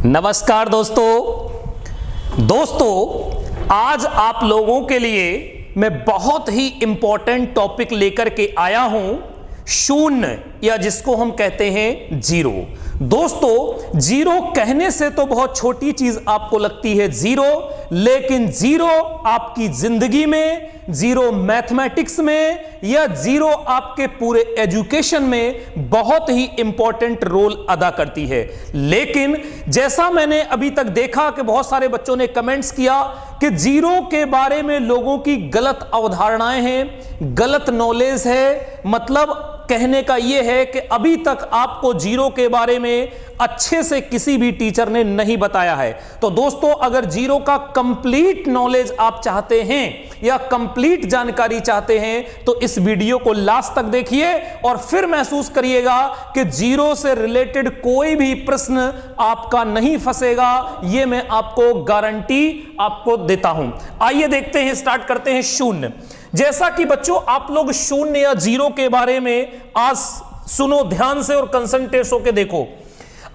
नमस्कार दोस्तों, आज आप लोगों के लिए मैं बहुत ही इंपॉर्टेंट टॉपिक लेकर के आया हूं, शून्य या जिसको हम कहते हैं जीरो। दोस्तों, जीरो कहने से तो बहुत छोटी चीज आपको लगती है जीरो, लेकिन जीरो आपकी जिंदगी में, जीरो मैथमेटिक्स में या जीरो आपके पूरे एजुकेशन में बहुत ही इंपॉर्टेंट रोल अदा करती है। लेकिन जैसा मैंने अभी तक देखा कि बहुत सारे बच्चों ने कमेंट्स किया कि जीरो के बारे में लोगों की गलत अवधारणाएं हैं, गलत नॉलेज है। मतलब कहने का यह है कि अभी तक आपको जीरो के बारे में अच्छे से किसी भी टीचर ने नहीं बताया है। तो दोस्तों, अगर जीरो का कंप्लीट नॉलेज आप चाहते हैं या कंप्लीट जानकारी चाहते हैं तो इस वीडियो को लास्ट तक देखिए और फिर महसूस करिएगा कि जीरो से रिलेटेड कोई भी प्रश्न आपका नहीं फंसेगा। यह मैं आपको गारंटी आपको देता हूं। आइए देखते हैं, स्टार्ट करते हैं शून्य। जैसा कि बच्चों आप लोग शून्य या जीरो के बारे में आज सुनो ध्यान से और कंसंट्रेट होकर देखो।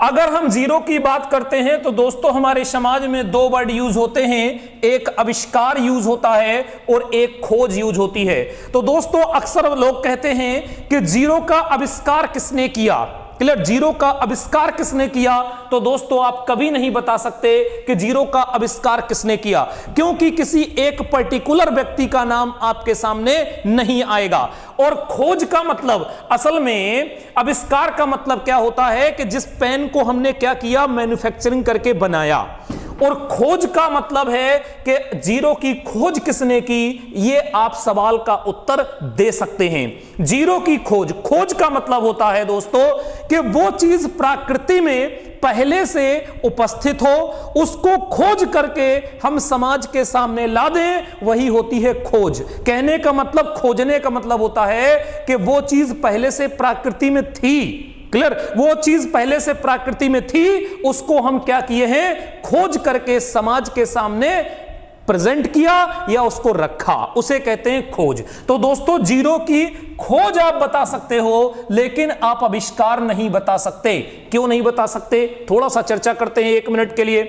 अगर हम जीरो की बात करते हैं तो दोस्तों हमारे समाज में दो वर्ड यूज होते हैं, एक आविष्कार यूज होता है और एक खोज यूज होती है। तो दोस्तों अक्सर लोग कहते हैं कि जीरो का आविष्कार किसने किया। क्लियर, जीरो का आविष्कार किसने किया? तो दोस्तों आप कभी नहीं बता सकते कि जीरो का आविष्कार किसने किया, क्योंकि किसी एक पर्टिकुलर व्यक्ति का नाम आपके सामने नहीं आएगा। और खोज का मतलब, असल में आविष्कार का मतलब क्या होता है कि जिस पेन को हमने क्या किया, मैन्युफैक्चरिंग करके बनाया। और खोज का मतलब है कि जीरो की खोज किसने की, ये आप सवाल का उत्तर दे सकते हैं। जीरो की खोज, खोज का मतलब होता है दोस्तों कि वो चीज प्रकृति में पहले से उपस्थित हो, उसको खोज करके हम समाज के सामने ला दें, वही होती है खोज। कहने का मतलब, खोजने का मतलब होता है कि वो चीज पहले से प्रकृति में थी। क्लियर, वो चीज पहले से प्रकृति में थी, उसको हम क्या किए हैं, खोज करके समाज के सामने प्रेजेंट किया या उसको रखा, उसे कहते हैं खोज। तो दोस्तों जीरो की खोज आप बता सकते हो, लेकिन आप आविष्कार नहीं बता सकते। क्यों नहीं बता सकते, थोड़ा सा चर्चा करते हैं 1 मिनट के लिए।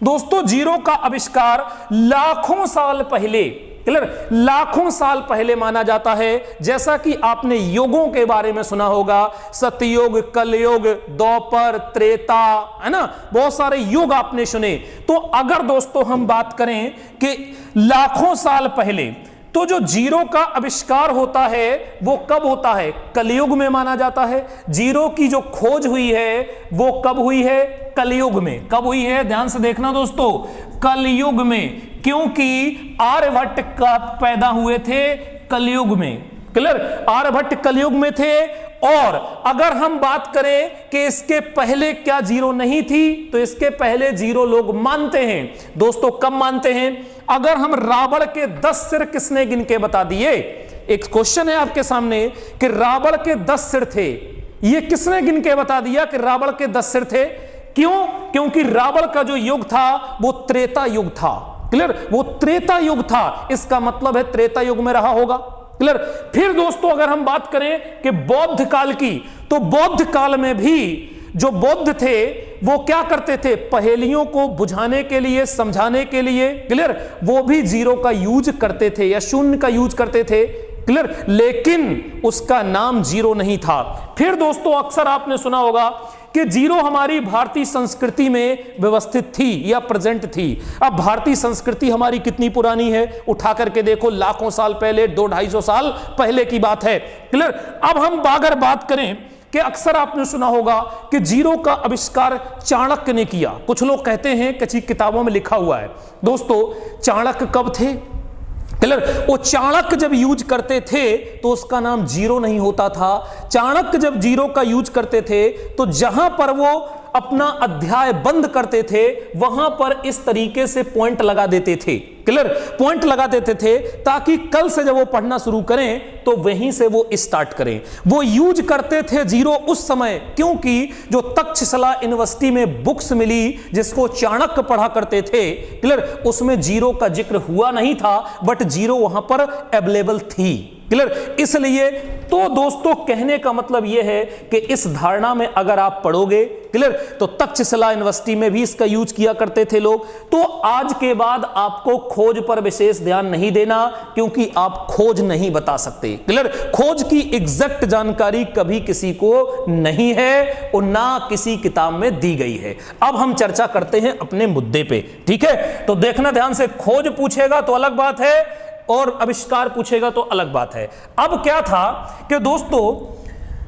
दोस्तों जीरो का आविष्कार लाखों साल पहले, क्लियर, लाखों साल पहले माना जाता है। जैसा कि आपने युगों के बारे में सुना होगा, सतयुग, कलयुग, द्वापर, त्रेता, है ना, बहुत सारे युग आपने सुने। तो अगर दोस्तों हम बात करें कि लाखों साल पहले, तो जो जीरो का आविष्कार होता है वो कब होता है, कलयुग में माना जाता है। जीरो की जो खोज हुई है वो कब हुई है, कलयुग में। कब हुई है, ध्यान से देखना दोस्तों, कलयुग में, क्योंकि आर्यभट्ट का पैदा हुए थे कलयुग में। क्लियर, आर्यभट्ट कलयुग में थे। और अगर हम बात करें कि इसके पहले क्या जीरो नहीं थी, तो इसके पहले जीरो लोग मानते हैं। दोस्तों कब मानते हैं, अगर हम रावण के 10 सिर किसने गिन के बता दिए। एक क्वेश्चन है आपके सामने कि रावण के 10 सिर थे, ये किसने गिन के बता दिया कि रावण के 10 सिर थे। क्यों? क्योंकि रावण का जो युग था वो त्रेता युग था। क्लियर, वो त्रेता युग था, इसका मतलब है त्रेता युग में रहा होगा। क्लियर। फिर दोस्तों अगर हम बात करें कि बौद्ध काल की, तो बौद्ध काल में भी जो बौद्ध थे वो क्या करते थे, पहेलियों को बुझाने के लिए, समझाने के लिए, क्लियर, वो भी जीरो का यूज करते थे या शून्य का यूज करते थे। क्लियर, लेकिन उसका नाम जीरो नहीं था। फिर दोस्तों अक्सर आपने सुना होगा कि जीरो हमारी भारतीय संस्कृति में व्यवस्थित थी या प्रेजेंट थी। अब भारतीय संस्कृति हमारी कितनी पुरानी है, उठा करके देखो, लाखों साल पहले, 200-250 साल पहले की बात है। क्लियर। अब हम अगर बात करें कि अक्सर आपने सुना होगा कि जीरो का आविष्कार चाणक्य ने किया। कुछ लोग कहते हैं कि किताबों में लिखा हुआ है। दोस्तों चाणक्य कब थे, क्लियर, वो चाणक्य जब यूज करते थे तो उसका नाम जीरो नहीं होता था। चाणक्य जब जीरो का यूज करते थे तो जहां पर वो अपना अध्याय बंद करते थे वहां पर इस तरीके से पॉइंट लगा देते थे। क्लियर, पॉइंट लगा देते थे ताकि कल से जब वो पढ़ना शुरू करें तो वहीं से वो स्टार्ट करें। वो यूज करते थे जीरो उस समय, क्योंकि जो तक्षशिला यूनिवर्सिटी में बुक्स मिली जिसको चाणक्य पढ़ा करते थे, क्लियर, उसमें जीरो का जिक्र हुआ नहीं था, बट जीरो वहां पर अवेलेबल थी। क्लियर? इसलिए तो दोस्तों कहने का मतलब यह है कि इस धारणा में अगर आप पढ़ोगे, क्लियर, तो तक्षशिला यूनिवर्सिटी में भी इसका यूज किया करते थे लोग। तो आज के बाद आपको खोज पर विशेष ध्यान नहीं देना, क्योंकि आप खोज नहीं बता सकते, क्लियर? खोज की एग्जैक्ट जानकारी कभी किसी को नहीं है और ना किसी किताब में दी गई है। अब हम चर्चा करते हैं अपने मुद्दे पे, ठीक है? तो देखना ध्यान से, खोज पूछेगा तो अलग बात है और आविष्कार पूछेगा तो अलग बात है। अब क्या था कि दोस्तों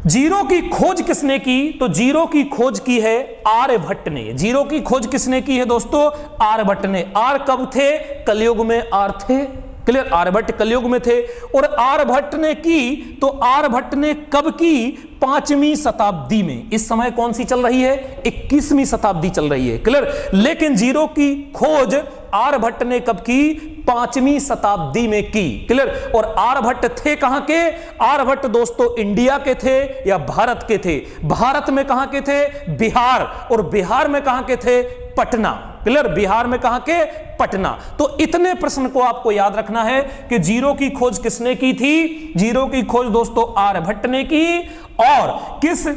जीरो की खोज किसने की? तो जीरो की खोज की है आर्यभट्ट ने। जीरो की खोज किसने की है दोस्तों? आर्यभट्ट ने। आर कब थे? कलयुग में आर थे, क्लियर? आर्यभट्ट कलयुग में थे। और आर्यभट्ट ने की, तो आर्यभट्ट ने कब की? 5वीं शताब्दी में। इस समय कौन सी चल रही है? 21वीं शताब्दी चल रही है, क्लियर? लेकिन जीरो की खोज आर्यभट्ट ने कब की? 5वीं शताब्दी में की, क्लियर? और आर्यभट्ट थे कहां के? आर्यभट्ट दोस्तों इंडिया के थे या भारत के थे? भारत में कहां के थे? बिहार। और बिहार में कहां के थे? पटना, क्लियर? बिहार में कहां के? पटना। तो इतने प्रश्न को आपको याद रखना है कि जीरो की खोज किसने की थी? जीरो की खोज दोस्तों आर्यभट्ट ने की। और किस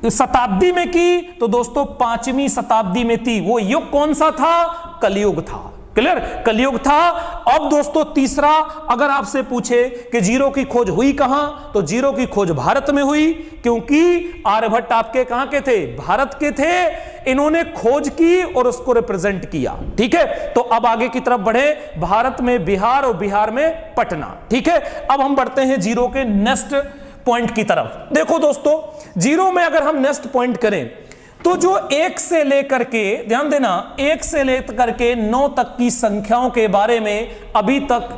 शताब्दी में की? तो दोस्तों 5वीं शताब्दी में थी। वो युग कौन सा था? कलयुग था, क्लियर? कलयुग था। अब दोस्तों तीसरा, अगर आपसे पूछे कि जीरो की खोज हुई कहां, तो जीरो की खोज भारत में हुई, क्योंकि आर्यभट्ट आपके कहां के थे? भारत के थे। इन्होंने खोज की और उसको रिप्रेजेंट किया, ठीक है? तो अब आगे की तरफ बढ़े, भारत में बिहार और बिहार में पटना, ठीक है? अब हम बढ़ते हैं जीरो के नेक्स्ट पॉइंट की तरफ। देखो दोस्तों, जीरो में अगर हम नेक्स्ट पॉइंट करें तो जो 1 से लेकर के, ध्यान देना, 1 से लेकर के 9 तक की संख्याओं के बारे में अभी तक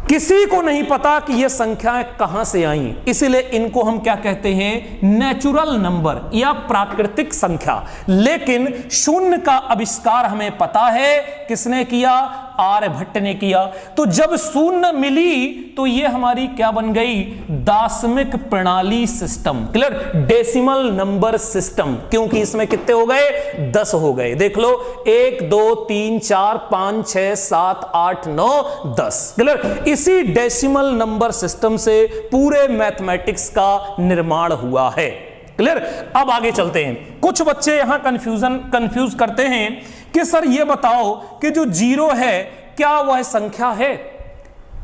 किसी को नहीं पता कि ये संख्याएं कहां से आई। इसीलिए इनको हम क्या कहते हैं? नेचुरल नंबर या प्राकृतिक संख्या। लेकिन शून्य का आविष्कार हमें पता है, किसने किया? आर्यभट्ट ने किया। तो जब शून्य मिली तो ये हमारी क्या बन गई? दाशमिक प्रणाली system, clear? Decimal number system, क्योंकि इसमें कितने हो गए? 10 हो गए। देख लो, 1 2 3 4 5 6 7 8 9 10, क्लियर? इसी डेसिमल नंबर सिस्टम से पूरे मैथमेटिक्स का निर्माण हुआ है, क्लियर? अब आगे चलते हैं। कुछ बच्चे यहां कंफ्यूज करते हैं कि सर ये बताओ कि जो जीरो है क्या वह संख्या है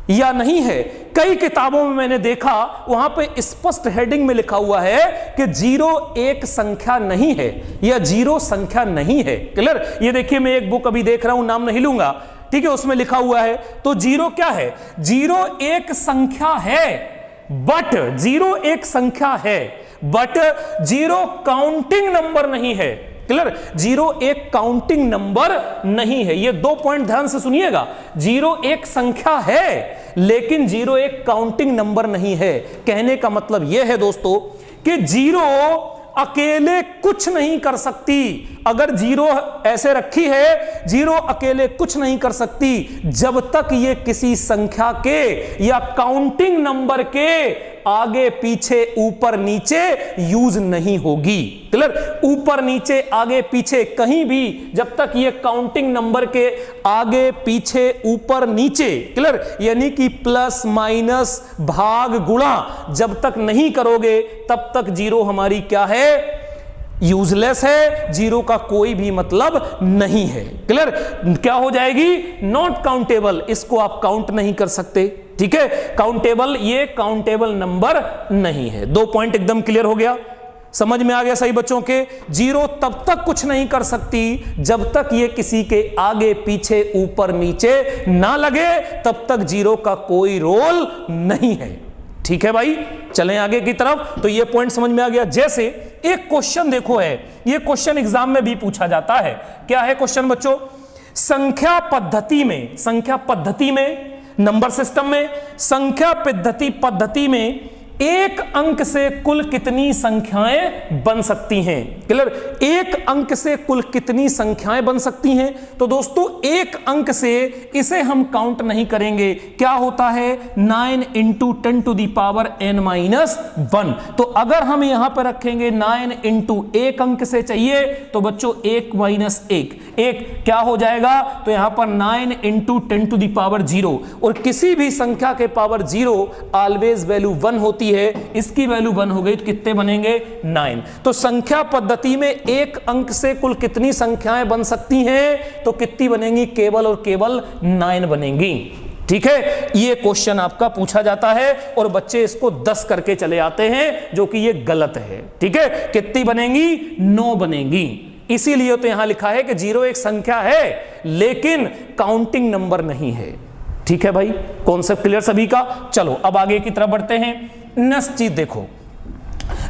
या नहीं है? कई किताबों में मैंने देखा, वहां पे स्पष्ट हेडिंग में लिखा हुआ है कि जीरो एक संख्या नहीं है या जीरो संख्या नहीं है, क्लियर? ये देखिए, मैं एक बुक अभी देख रहा हूं, नाम नहीं लूंगा, ठीक है? उसमें लिखा हुआ है। तो जीरो क्या है? जीरो एक संख्या है, बट जीरो एक संख्या है, बट जीरो काउंटिंग नंबर नहीं है, क्लियर? जीरो एक काउंटिंग नंबर नहीं है। ये 2 पॉइंट ध्यान से सुनिएगा। जीरो एक संख्या है, लेकिन जीरो एक काउंटिंग नंबर नहीं है। कहने का मतलब यह है दोस्तों कि जीरो अकेले कुछ नहीं कर सकती। अगर जीरो ऐसे रखी है, जीरो अकेले कुछ नहीं कर सकती जब तक ये किसी संख्या के या काउंटिंग नंबर के आगे पीछे ऊपर नीचे यूज नहीं होगी, क्लियर? ऊपर नीचे आगे पीछे कहीं भी जब तक ये काउंटिंग नंबर के आगे पीछे ऊपर नीचे, क्लियर, यानी कि प्लस माइनस भाग गुणा जब तक नहीं करोगे तब तक जीरो हमारी क्या है? यूजलेस है। जीरो का कोई भी मतलब नहीं है, क्लियर? क्या हो जाएगी? Not countable. इसको आप काउंट नहीं कर सकते, ठीक है? काउंटेबल, ये काउंटेबल नंबर नहीं है। 2 पॉइंट एकदम क्लियर हो गया, समझ में आ गया सही बच्चों के? जीरो तब तक कुछ नहीं कर सकती जब तक ये किसी के आगे पीछे ऊपर नीचे ना लगे, तब तक जीरो का कोई रोल नहीं है, ठीक है भाई? चलें आगे की तरफ। तो ये पॉइंट समझ में आ गया। जैसे एक क्वेश्चन देखो है, ये क्वेश्चन एग्जाम में भी पूछा जाता है। क्या है क्वेश्चन बच्चों? संख्या पद्धति में नंबर सिस्टम में संख्या पद्धति में एक अंक से कुल कितनी संख्याएं बन सकती हैं, क्लियर? एक अंक से कुल कितनी संख्याएं बन सकती हैं? तो दोस्तों एक अंक से इसे हम काउंट नहीं करेंगे। क्या होता है? 9 × 10⁻⁻⁻1। तो अगर हम यहां पर रखेंगे 9 × एक अंक से चाहिए तो बच्चों 1 - 1, एक क्या हो जाएगा, तो यहां पर 9 इंटू 10 टू द पावर 0, और किसी भी संख्या के पावर 0 ऑलवेज वैल्यू 1 होती है। इसकी वैल्यू 1 हो गई तो कितने बनेंगे, 9। तो संख्या पद्धति में एक अंक से कुल कितनी संख्याएं बन सकती हैं, तो कितनी बनेंगी, केवल और केवल 9 बनेंगी। ठीक है, ये क्वेश्चन आपका पूछा जाता है और बच्चे इसको 10 करके चले आते हैं, जो कि ये गलत है। ठीक है, कितनी बनेंगी, 9 बनेंगी। इसीलिए तो यहां लिखा है कि 0 एक संख्या है लेकिन काउंटिंग नंबर नहीं है। ठीक है भाई, कॉन्सेप्ट क्लियर सभी का। चलो अब आगे की तरफ बढ़ते हैं। नेक्स्ट चीज देखो,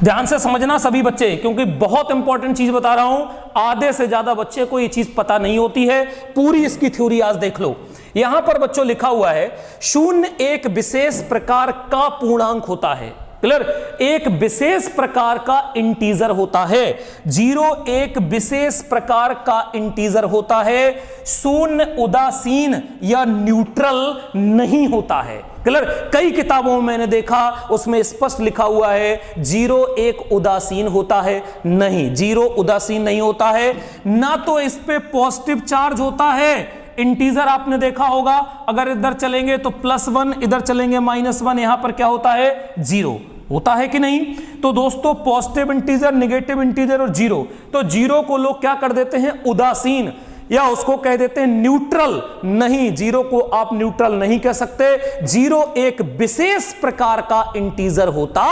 ध्यान से समझना सभी बच्चे, क्योंकि बहुत इंपॉर्टेंट चीज बता रहा हूं। आधे से ज्यादा बच्चे को ये चीज पता नहीं होती है। पूरी इसकी थ्योरी आज देख लो। यहां पर बच्चों लिखा हुआ है, शून्य एक विशेष प्रकार का पूर्णांक होता है। क्लियर, एक विशेष प्रकार का इंटीजर होता है। 0 एक विशेष प्रकार का इंटीजर होता है। शून्य उदासीन या न्यूट्रल नहीं होता है। क्लियर, कई किताबों में मैंने देखा उसमें स्पष्ट लिखा हुआ है 0 एक उदासीन होता है। नहीं, 0 उदासीन नहीं होता है। ना तो इस पे पॉजिटिव चार्ज होता है। इंटीजर आपने देखा होगा, अगर इधर चलेंगे तो +1, इधर चलेंगे -1, यहां पर क्या होता है, 0 होता है कि नहीं। तो दोस्तों पॉजिटिव इंटीजर, नेगेटिव इंटीजर और 0, तो 0 को लोग क्या कर देते हैं, उदासीन, या उसको कह देते हैं न्यूट्रल। नहीं, 0 को आप न्यूट्रल नहीं कह सकते। 0 एक विशेष प्रकार का इंटीजर होता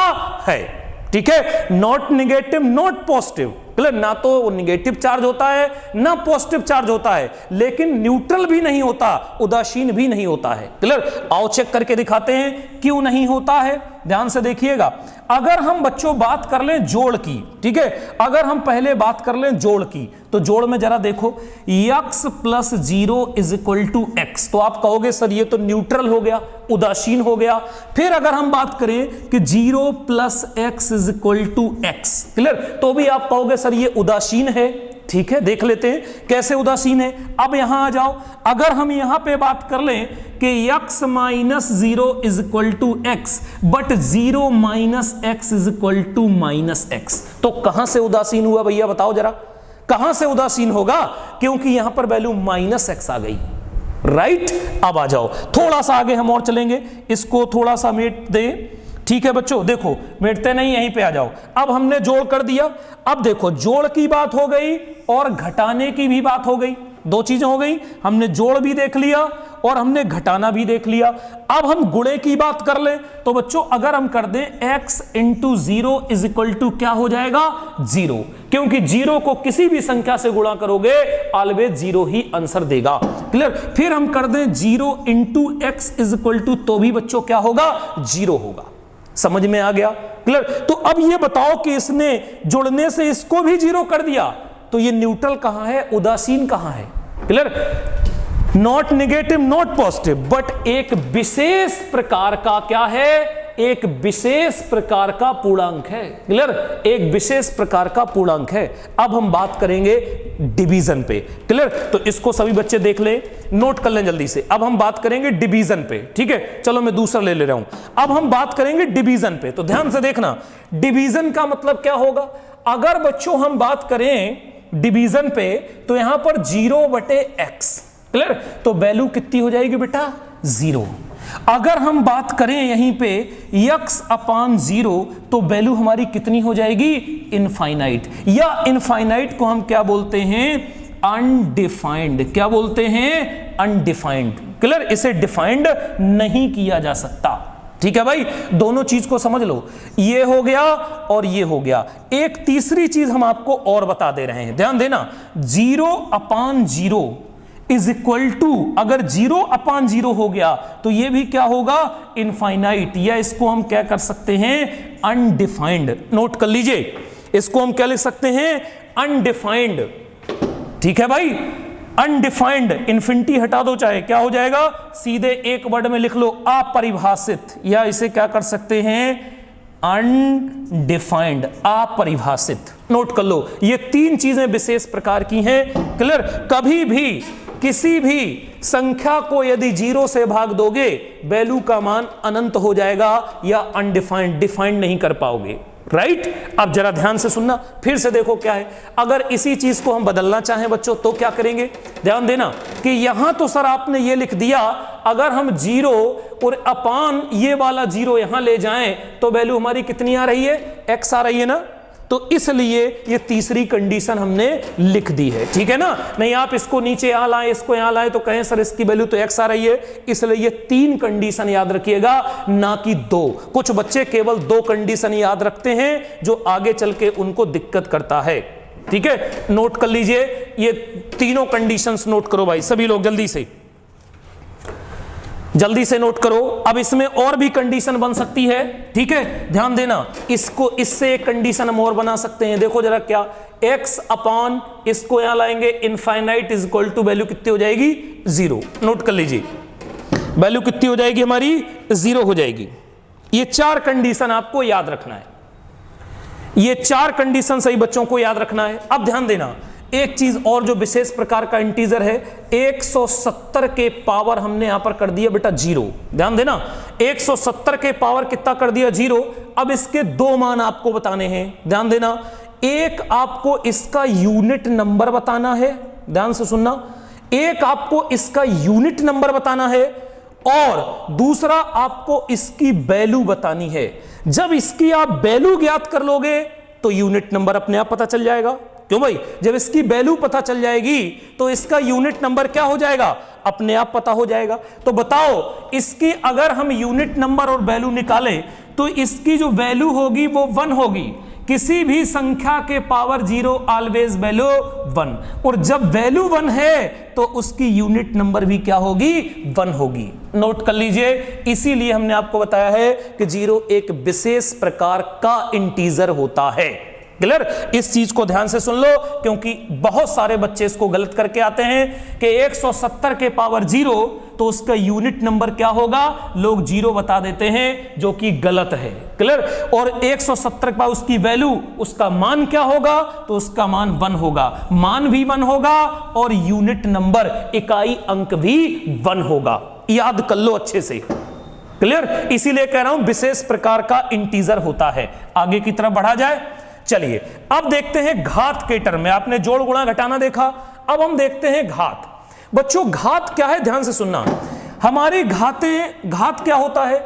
है। ठीक है, not negative not positive. Clear, ना तो नेगेटिव चार्ज होता है ना पॉजिटिव चार्ज होता है, लेकिन न्यूट्रल भी नहीं होता, उदासीन भी नहीं होता है। क्लियर, आओ चेक करके दिखाते हैं क्यों नहीं होता है। ध्यान से देखिएगा। अगर हम बच्चों बात कर लें जोड़ की, ठीक है, अगर हम पहले बात कर लें जोड़ की, तो जोड़ में जरा देखो, x + 0 = x, तो आप कहोगे सर ये तो न्यूट्रल हो गया, उदासीन हो गया। फिर अगर हम बात करें कि 0 + x = x, क्लियर, तो भी आप कहोगे सर ये उदासीन है। ठीक है, देख लेते हैं कैसे उदासीन है। अब यहां आ जाओ, अगर हम यहां पे बात कर लें कि x - 0 = x, but 0 - x = -x, तो कहां से उदासीन हुआ भैया, बताओ जरा, कहां से उदासीन होगा, क्योंकि यहां पर वैल्यू -x आ गई। राइट, अब आ जाओ थोड़ा सा आगे हम और चलेंगे, इसको थोड़ा सा मेट दे। ठीक है बच्चों, देखो मिटते नहीं, यहीं पे आ जाओ। अब हमने जोड़ कर दिया। अब देखो जोड़ की बात हो गई और घटाने की भी बात हो गई, दो चीजें हो गई। हमने जोड़ भी देख लिया और हमने घटाना भी देख लिया। अब हम गुणे की बात कर ले, तो बच्चों अगर हम कर दें x × 0 = क्या हो जाएगा, 0, क्योंकि 0 को किसी भी संख्या से गुणा करोगे ऑलवेज 0 ही आंसर देगा। क्लियर, फिर हम कर दें 0 × x = तो भी बच्चों क्या होगा, 0 होगा। समझ में आ गया। क्लियर, तो अब ये बताओ कि इसने जुड़ने से इसको भी 0 कर दिया, तो ये न्यूट्रल कहां है, उदासीन कहां है। Clear, not negative not positive, but एक विशेष प्रकार का क्या है, एक विशेष प्रकार का पूर्णांक है। क्लियर, एक विशेष प्रकार का पूर्णांक है। अब हम बात करेंगे डिवीजन पे। क्लियर, तो इसको सभी बच्चे देख ले, नोट कर लें जल्दी से। अब हम बात करेंगे डिवीजन पे। ठीक है, चलो मैं दूसरा ले रहा हूं। अब हम बात करेंगे डिवीजन पे, तो ध्यान से देखना, डिवीजन का मतलब क्या होगा। अगर बच्चों हम बात करें डिवीजन पे, तो यहां पर 0/x, क्लियर, तो वैल्यू कितनी हो जाएगी बेटा, 0। अगर हम बात करें यहीं पे x/0, तो वैल्यू हमारी कितनी हो जाएगी, इनफाइनाइट, या इनफाइनाइट को हम क्या बोलते हैं, अनडिफाइंड। क्या बोलते हैं, अनडिफाइंड। क्लियर, इसे डिफाइंड नहीं किया जा सकता। ठीक है भाई, दोनों चीज को समझ लो, ये हो गया और ये हो गया। एक तीसरी चीज हम आपको और बता दे रहे हैं, ध्यान देना। 0/0 = अगर 0/0 हो गया तो ये भी क्या होगा, इनफाइनाइट, या इसको हम क्या कर सकते हैं, अनडिफाइंड। नोट कर लीजिए, इसको हम क्या लिख सकते हैं, अनडिफाइंड। ठीक है भाई, अनडिफाइंड, इन्फिनिटी हटा दो चाहे, क्या हो जाएगा, सीधे एक वर्ड में लिख लो, अपरिभाषित, या इसे क्या कर सकते हैं, अनडिफाइंड, अपरिभाषित। नोट कर लो, ये तीन चीजें विशेष प्रकार की हैं। क्लियर, कभी भी किसी भी संख्या को यदि 0 से भाग दोगे वैल्यू का मान अनंत हो जाएगा, या अनडिफाइंड, डिफाइंड नहीं कर पाओगे। राइट। अब जरा ध्यान से सुनना, फिर से देखो क्या है। अगर इसी चीज को हम बदलना चाहें बच्चों तो क्या करेंगे, ध्यान देना कि यहां तो सर आपने ये लिख दिया, अगर हम 0 और अपान ये वाला 0 यहां ले जाएं तो वैल्यू हमारी कितनी आ रही है, x आ रही है ना, तो इसलिए ये तीसरी कंडीशन हमने लिख दी है, ठीक है ना। नहीं आप इसको नीचे यहां लाएं, इसको यहां लाएं तो कहें सर इसकी वैल्यू तो x आ रही है, इसलिए ये 3 कंडीशन याद रखिएगा ना कि 2। कुछ बच्चे केवल 2 कंडीशन याद रखते हैं जो आगे चल के उनको दिक्कत करता है, ठीक है। नोट कर लीजिए, ये तीनों कंडीशंस नोट करो भाई सभी लोग, जल्दी से नोट करो। अब इसमें और भी कंडीशन बन सकती है, ठीक है, ध्यान देना। इसको इससे एक कंडीशन हम और बना सकते हैं, देखो जरा क्या, x अपान इसको यहां लाएंगे infinite is equal to value कितनी हो जाएगी, 0। नोट कर लीजिए, वैल्यू कितनी हो जाएगी हमारी, 0 हो जाएगी। ये 4 कंडीशन आपको याद रखना है, ये 4 कंडीशन सही बच्चों को याद रखना है। अब ध्यान देना, एक चीज और जो विशेष प्रकार का इंटीजर है, 170 के पावर हमने यहां पर कर दिया बेटा 0। ध्यान देना, 170 के पावर कितना कर दिया, 0। अब इसके 2 मान आपको बताने हैं, ध्यान देना। एक आपको इसका यूनिट नंबर बताना है, ध्यान से सुनना, एक आपको इसका यूनिट नंबर बताना है और दूसरा आपको इसकी वैल्यू बतानी है। जब इसकी आप वैल्यू ज्ञात कर लोगे तो यूनिट नंबर अपने आप पता चल जाएगा। क्यों भाई, जब इसकी वैल्यू पता चल जाएगी तो इसका यूनिट नंबर क्या हो जाएगा, अपने आप पता हो जाएगा। तो बताओ, इसकी अगर हम यूनिट नंबर और वैल्यू निकालें तो इसकी जो वैल्यू होगी वो 1 होगी। किसी भी संख्या के पावर 0 ऑलवेज वैल्यू 1, और जब वैल्यू 1 है तो उसकी यूनिट नंबर भी क्या होगी, 1 होगी। नोट कर लीजिए, इसीलिए हमने आपको बताया है कि 0 एक विशेष प्रकार का इंटीजर होता है। क्लियर, इस चीज को ध्यान से सुन लो, क्योंकि बहुत सारे बच्चे इसको गलत करके आते हैं कि 170 के पावर 0 तो उसका यूनिट नंबर क्या होगा, लोग 0 बता देते हैं, जो कि गलत है। क्लियर, और 170 के पावर उसकी वैल्यू, उसका मान क्या होगा, तो उसका मान 1 होगा, मान भी 1 होगा और यूनिट नंबर इकाई अंक भी 1 होगा। याद कर लो अच्छे से। क्लियर, इसीलिए कह रहा हूं विशेष प्रकार का इंटीजर होता है। आगे की तरफ बढ़ा जाए, चलिए अब देखते हैं घात के टर्म में। आपने जोड़ गुणा घटाना देखा, अब हम देखते हैं घात। बच्चों घात क्या है, ध्यान से सुनना। हमारी घात क्या होता है,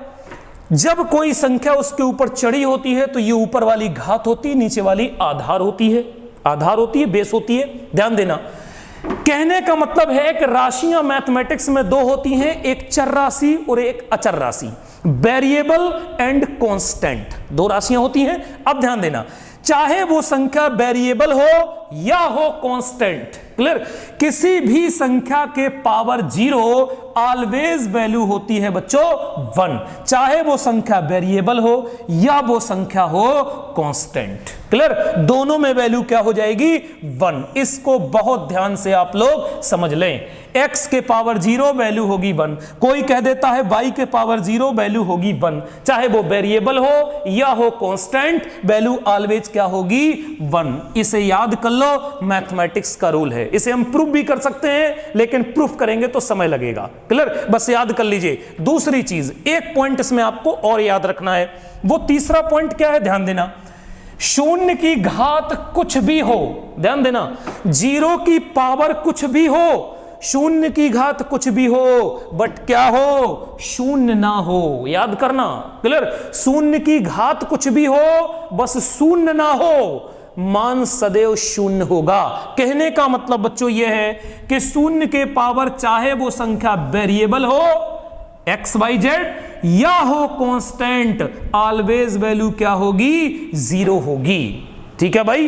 जब कोई संख्या उसके ऊपर चढ़ी होती है तो ये ऊपर वाली घात होती है, नीचे वाली आधार होती है, बेस होती है। ध्यान देना, कहने का मतलब है कि राशियां मैथमेटिक्स में 2 होती हैं, एक चर राशि और एक अचर राशि, वेरिएबल एंड कांस्टेंट, 2 राशियां होती हैं। अब ध्यान देना, चाहे वो संख्या वेरिएबल हो या हो कांस्टेंट, क्लियर, किसी भी संख्या के पावर 0 ऑलवेज वैल्यू होती है बच्चों 1, चाहे वो संख्या वेरिएबल हो या वो संख्या हो कांस्टेंट। क्लियर, दोनों में वैल्यू क्या हो जाएगी, 1। इसको बहुत ध्यान से आप लोग समझ लें। x के पावर 0 वैल्यू होगी 1, कोई कह देता है y के पावर 0 वैल्यू होगी 1, चाहे वो वेरिएबल हो या हो कांस्टेंट, वैल्यू ऑलवेज क्या होगी, 1। इसे याद कर लो, मैथमेटिक्स का रूल है। इसे हम प्रूफ भी कर सकते हैं, लेकिन प्रूफ करेंगे तो समय लगेगा। क्लियर, बस याद कर लीजिए। दूसरी चीज, एक पॉइंट इसमें आपको और याद रखना है, वो तीसरा पॉइंट क्या है, ध्यान देना। शून्य की घात कुछ भी हो, ध्यान देना, 0 की पावर कुछ भी हो, शून्य की घात कुछ भी हो, बट क्या हो, शून्य ना हो। याद करना, क्लियर, शून्य की घात कुछ भी हो, बस शून्य ना हो, मान सदैव शून्य होगा। कहने का मतलब बच्चों यह है कि शून्य के पावर चाहे वो संख्या वेरिएबल हो XYZ या हो कांस्टेंट, ऑलवेज वैल्यू क्या होगी, 0 होगी। ठीक है भाई,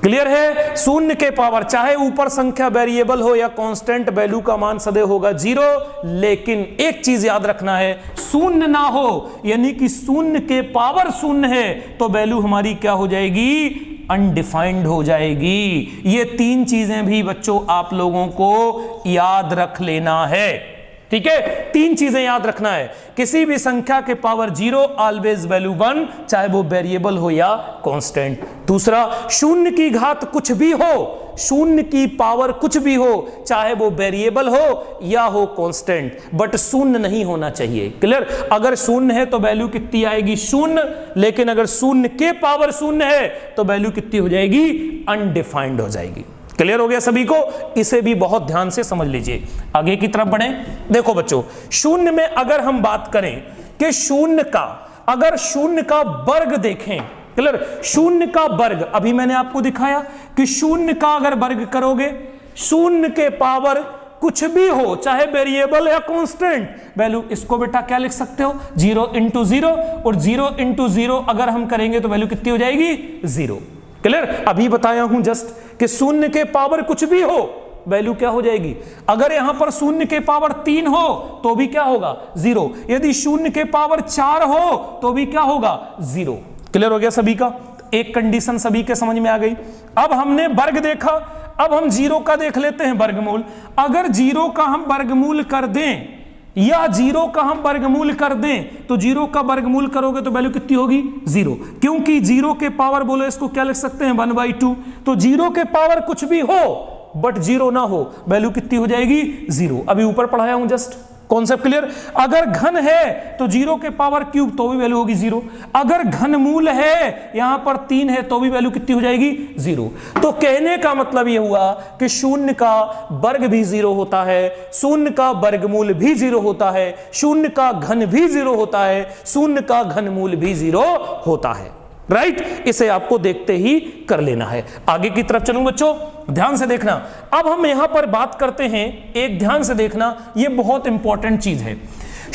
क्लियर है। शून्य के पावर चाहे ऊपर संख्या वेरिएबल हो या कांस्टेंट, वैल्यू का मान सदैव होगा 0। लेकिन एक चीज याद रखना है, शून्य ना हो, यानी कि शून्य के पावर शून्य है तो वैल्यू हमारी क्या हो जाएगी, अनडिफाइंड हो जाएगी। ये 3 चीजें भी बच्चों आप लोगों को याद रख लेना है। ठीक है, 3 चीजें याद रखना है, किसी भी संख्या के पावर 0 ऑलवेज वैल्यू 1, चाहे वो वेरिएबल हो या कांस्टेंट। दूसरा, शून्य की घात कुछ भी हो, शून्य की पावर कुछ भी हो, चाहे वो वेरिएबल हो या हो कांस्टेंट, बट शून्य नहीं होना चाहिए। क्लियर? अगर शून्य है तो वैल्यू कितनी आएगी? शून्य। लेकिन अगर शून्य के पावर शून्य है तो वैल्यू कितनी हो जाएगी? अनडिफाइंड हो जाएगी। क्लियर हो गया सभी को? इसे भी बहुत ध्यान से समझ लीजिए। आगे की तरफ बढ़े। देखो बच्चों, शून्य में अगर हम बात करें कि शून्य का, अगर शून्य का वर्ग देखें, क्लियर, शून्य का वर्ग, अभी मैंने आपको दिखाया कि शून्य का अगर वर्ग करोगे, शून्य के पावर कुछ भी हो, चाहे वेरिएबल या कांस्टेंट, वैल्यू, इसको बेटा क्या लिख सकते हो? 0 इंटू 0, और 0 इंटू 0 अगर हम करेंगे तो वैल्यू कितनी हो जाएगी? 0। क्लियर? अभी बताया हूं जस्ट कि शून्य के पावर कुछ भी हो, वैल्यू क्या हो जाएगी? अगर यहां पर शून्य के पावर 3 हो तो भी क्या होगा? 0। यदि शून्य के पावर 4 हो तो भी क्या होगा? 0। क्लियर हो गया सभी का? एक कंडीशन सभी के समझ में आ गई। अब हमने वर्ग देखा, अब हम 0 का देख लेते हैं वर्गमूल। अगर 0 का हम वर्गमूल कर दें या 0 का हम वर्गमूल कर दें तो 0 का वर्गमूल करोगे तो वैल्यू कितनी होगी? 0। क्योंकि 0 के पावर, बोलो इसको क्या लिख सकते हैं? 1/2। तो 0 के पावर कुछ भी हो बट 0 ना हो, वैल्यू कितनी हो जाएगी? 0। अभी ऊपर पढ़ाया हूं जस्ट, कॉन्सेप्ट क्लियर? अगर घन है तो 0 के पावर क्यूब तो भी वैल्यू होगी 0। अगर घनमूल है, यहां पर 3 है, तो भी वैल्यू कितनी हो जाएगी? 0। तो कहने का मतलब यह हुआ कि शून्य का वर्ग भी 0 होता है, शून्य का वर्गमूल भी 0 होता है, शून्य का घन भी 0 होता है, शून्य का घनमूल भी 0 होता है। राइट? इसे आपको देखते ही कर लेना है। आगे की तरफ चलूं बच्चों, ध्यान से देखना। अब हम यहां पर बात करते हैं, एक ध्यान से देखना, यह बहुत इंपॉर्टेंट चीज है।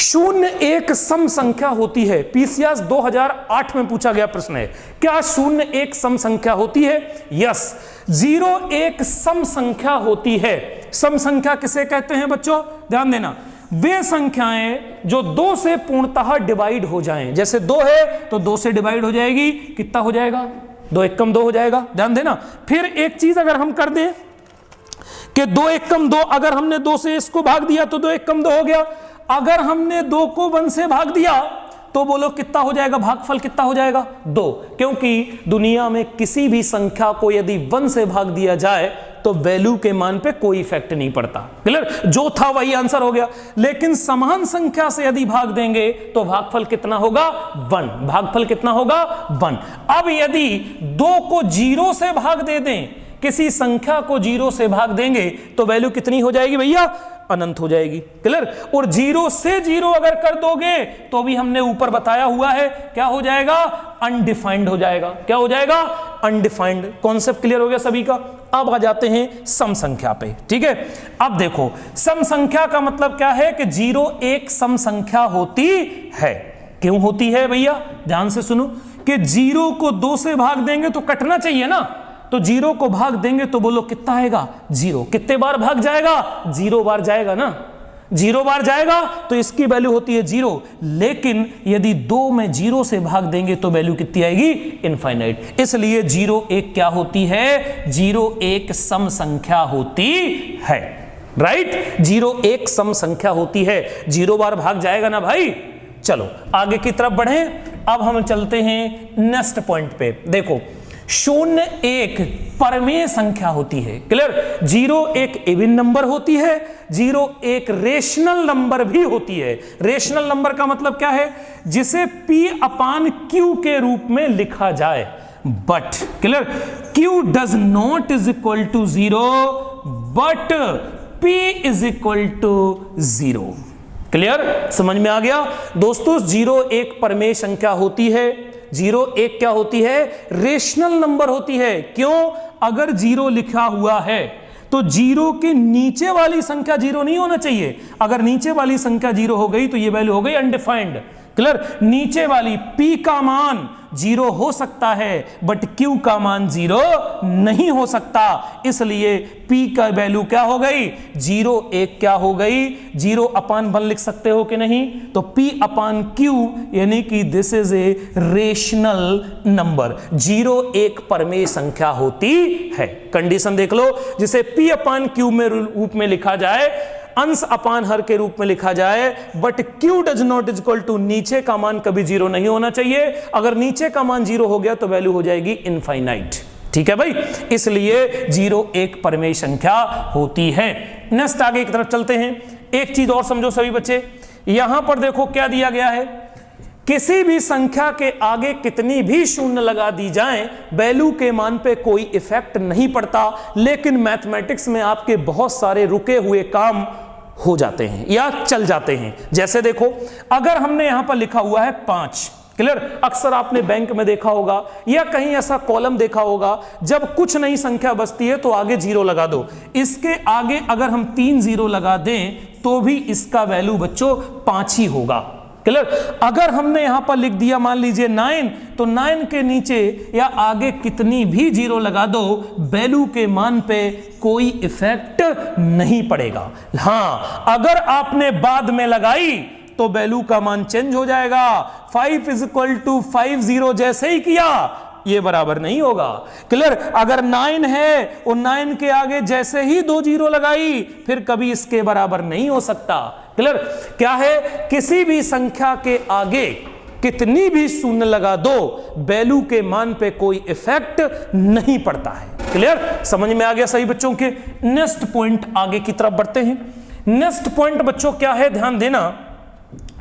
शून्य एक सम संख्या होती है। पीसीएस 2008 में पूछा गया प्रश्न है, क्या शून्य एक सम संख्या होती है? यस, 0 एक सम संख्या होती है। सम संख्या किसे कहते हैं बच्चों? ध्यान देना, वे संख्याएं जो 2 से पूर्णतः डिवाइड हो जाएं। जैसे 2 है तो 2 से डिवाइड हो जाएगी, कितना हो जाएगा? 2 एकम 2 हो जाएगा। ध्यान देना। फिर एक चीज अगर हम कर दें कि 2 एकम 2, अगर हमने 2 से इसको भाग दिया तो 2 एकम 2 हो गया। अगर हमने 2 को 1 से भाग दिया तो बोलो कितना हो जाएगा? भागफल कितना हो जाएगा? 2। क्योंकि दुनिया में किसी भी संख्या को यदि 1 से भाग दिया जाए तो वैल्यू के मान पे कोई इफेक्ट नहीं पड़ता। क्लियर? जो था वही आंसर हो गया। लेकिन समान संख्या से यदि भाग देंगे तो भागफल कितना होगा? 1। भागफल कितना होगा? 1। अब यदि 2 को 0 से भाग दे दें, किसी संख्या को 0 से भाग देंगे तो वैल्यू कितनी हो जाएगी भैया? अनंत हो जाएगी। क्लियर? और 0 से 0 अगर कर दोगे तो भी हमने ऊपर बताया हुआ है, क्या हो जाएगा? अनडिफाइंड हो जाएगा। क्या हो जाएगा? अनडिफाइंड। कॉन्सेप्ट क्लियर हो गया सभी का? अब आ जाते हैं सम संख्या पे। ठीक है, अब देखो, सम संख्या का मतलब क्या है कि 0 एक सम संख्या होती है। क्यों होती है भैया? ध्यान से सुनो कि 0 को 2 से भाग देंगे तो कटना चाहिए ना, तो 0 को भाग देंगे तो बोलो कितना आएगा? 0। कितने बार भाग जाएगा? 0 बार जाएगा ना। 0 बार जाएगा तो इसकी वैल्यू होती है 0। लेकिन यदि 2 में 0 से भाग देंगे तो वैल्यू कितनी आएगी? इनफाइनाइट। इसलिए 0 एक क्या होती है? 0 एक सम संख्या होती है। राइट? 0 एक सम संख्या होती है। 0 बार भाग जाएगा ना भाई। चलो आगे की तरफ बढ़ें। अब हम चलते हैं नेक्स्ट पॉइंट पे। देखो, 0 एक परमेय संख्या होती है। क्लियर? 0 एक इवन नंबर होती है, 0 एक रेशनल नंबर भी होती है। रेशनल नंबर का मतलब क्या है? जिसे P/Q के रूप में लिखा जाए। But clear, Q does not is equal to 0 but P is equal to 0। Clear? समझ में आ गया दोस्तों? 0 एक परमेय संख्या होती है। 0 एक क्या होती है? रेशनल नंबर होती है। क्यों? अगर 0 लिखा हुआ है तो 0 के नीचे वाली संख्या 0 नहीं होना चाहिए। अगर नीचे वाली संख्या 0 हो गई तो ये वैल्यू हो गई अनडिफाइंड। क्लियर? नीचे वाली P का मान 0 हो सकता है बट Q का मान 0 नहीं हो सकता। इसलिए P का वैल्यू क्या हो गई? 0 एक क्या हो गई? 0/1 लिख सकते हो कि नहीं? तो P/Q यानी कि this is a rational number. 0 एक परमेय संख्या होती है। कंडीशन देख लो, जिसे P/Q में रूप में लिखा जाए, अंश अपान हर के रूप में लिखा जाए, but Q does not is equal to, नीचे का मान कभी 0 नहीं होना चाहिए। अगर नीचे का मान 0 हो गया तो वैल्यू हो जाएगी इनफाइनाइट। ठीक है भाई, इसलिए 0 एक परिमेय संख्या होती है। नेक्स्ट आगे की तरफ चलते हैं। एक चीज और समझो सभी बच्चे, यहां पर देखो क्या दिया गया है, किसी भी संख्या के आगे कितनी भी शून्य लगा दी जाए वैल्यू के मान पे कोई इफेक्ट नहीं पड़ता, लेकिन मैथमेटिक्स में आपके बहुत सारे रुके हुए काम हो जाते हैं या चल जाते हैं। जैसे देखो, अगर हमने यहां पर लिखा हुआ है 5, क्लियर, अक्सर आपने बैंक में देखा होगा या कहीं ऐसा कॉलम देखा होगा, जब कुछ नई संख्या बचती है तो आगे 0 लगा दो। इसके आगे अगर हम 3 0 लगा दें तो भी इसका वैल्यू बच्चों 5 ही होगा, क्लियर। अगर हमने यहां पर लिख दिया मान लीजिए 9, तो 9 के नीचे या आगे कितनी भी 0 लगा दो वैल्यू के मान पे कोई इफेक्ट नहीं पड़ेगा। हां, अगर आपने बाद में लगाई तो वैल्यू का मान चेंज हो जाएगा। 5 = 50 जैसे ही किया ये बराबर नहीं होगा, क्लियर। अगर 9 है और 9 के आगे जैसे ही 2 0 लगाई फिर कभी इसके बराबर नहीं हो सकता, क्लियर। क्या है, किसी भी संख्या के आगे कितनी भी शून्य लगा दो वैल्यू के मान पे कोई इफेक्ट नहीं पड़ता है, क्लियर। समझ में आ गया सही बच्चों के। नेक्स्ट पॉइंट आगे की तरफ बढ़ते हैं। नेक्स्ट पॉइंट बच्चों क्या है, ध्यान देना।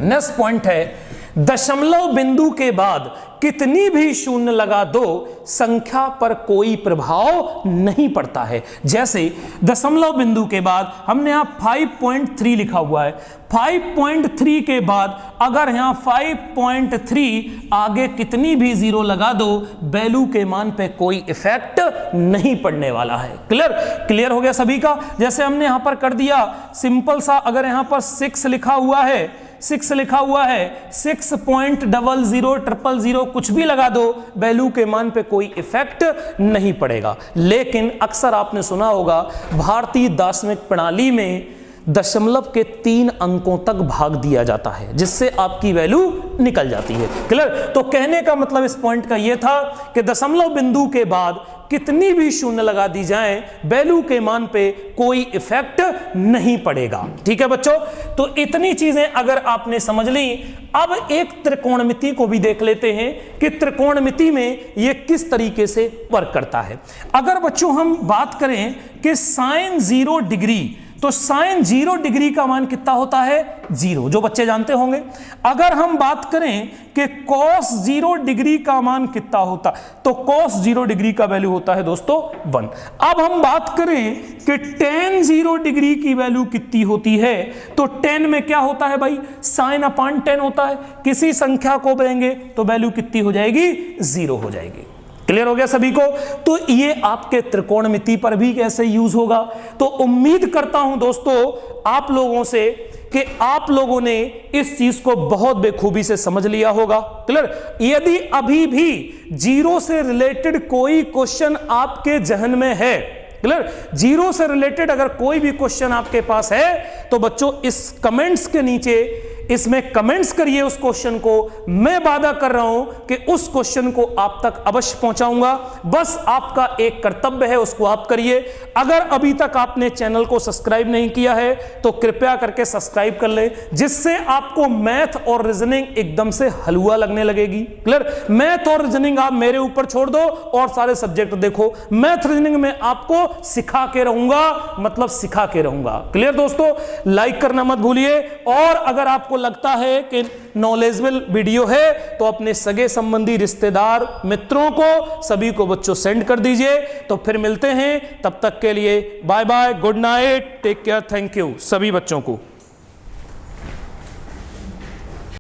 नेक्स्ट पॉइंट है, दशमलव बिंदु के बाद कितनी भी शून्य लगा दो संख्या पर कोई प्रभाव नहीं पड़ता है। जैसे दशमलव बिंदु के बाद हमने यहां 5.3 लिखा हुआ है, 5.3 के बाद अगर यहां 5.3 आगे कितनी भी 0 लगा दो वैल्यू के मान पे कोई इफेक्ट नहीं पड़ने वाला है, क्लियर। क्लियर हो गया सभी का। जैसे हमने यहां पर कर दिया सिंपल सा, अगर यहां पर 6 लिखा हुआ है, 6 लिखा हुआ है, 6.000000 कुछ भी लगा दो वैल्यू के मान पे कोई इफेक्ट नहीं पड़ेगा। लेकिन अक्सर आपने सुना होगा भारतीय दार्शनिक प्रणाली में दशमलव के 3 अंकों तक भाग दिया जाता है, जिससे आपकी वैल्यू निकल जाती है, क्लियर। तो कहने का मतलब इस पॉइंट का यह था कि दशमलव बिंदु के बाद कितनी भी शून्य लगा दी जाए वैल्यू के मान पे कोई इफेक्ट नहीं पड़ेगा, ठीक है बच्चों। तो इतनी चीजें अगर आपने समझ ली, अब एक त्रिकोणमिति को भी देख लेते हैं कि त्रिकोणमिति में यह किस तरीके से वर्क करता है। अगर बच्चों हम बात करें कि sin 0 डिग्री, तो sin 0 डिग्री का मान कितना होता है, 0, जो बच्चे जानते होंगे। अगर हम बात करें कि cos 0 डिग्री का मान कितना होता, तो cos 0 डिग्री का वैल्यू होता है दोस्तों 1। अब हम बात करें कि tan 0 डिग्री की वैल्यू कितनी होती है, तो tan में क्या होता है भाई, sin/tan होता है। किसी संख्या को देंगे तो वैल्यू कितनी हो जाएगी, 0 हो जाएगी। क्लियर हो गया सभी को। तो ये आपके त्रिकोणमिति पर भी कैसे यूज होगा। तो उम्मीद करता हूं दोस्तों आप लोगों से कि आप लोगों ने इस चीज को बहुत बेखूबी से समझ लिया होगा, क्लियर। यदि अभी भी 0 से रिलेटेड कोई क्वेश्चन आपके जहन में है, क्लियर, 0 से रिलेटेड अगर कोई भी क्वेश्चन आपके पास है तो बच्चों इस कमेंट्स के नीचे इसमें कमेंट्स करिए उस क्वेश्चन को। मैं वादा कर रहा हूं कि उस क्वेश्चन को आप तक अवश्य पहुंचाऊंगा। बस आपका एक कर्तव्य है, उसको आप करिए। अगर अभी तक आपने चैनल को सब्सक्राइब नहीं किया है तो कृपया करके सब्सक्राइब कर लें, जिससे आपको मैथ और रीजनिंग एकदम से हलवा लगने लगेगी, क्लियर। मैथ और रीजनिंग आप मेरे ऊपर छोड़ दो और सारे सब्जेक्ट देखो। मैथ रीजनिंग में आपको सिखा के रहूंगा, मतलब सिखा के रहूंगा, क्लियर दोस्तों। लाइक करना मत भूलिए, और अगर आपको लगता है कि नॉलेजेबल वीडियो है तो अपने सगे संबंधी, रिश्तेदार, मित्रों को, सभी को बच्चों सेंड कर दीजिए। तो फिर मिलते हैं, तब तक के लिए bye bye, good night, take care, thank you सभी बच्चों को।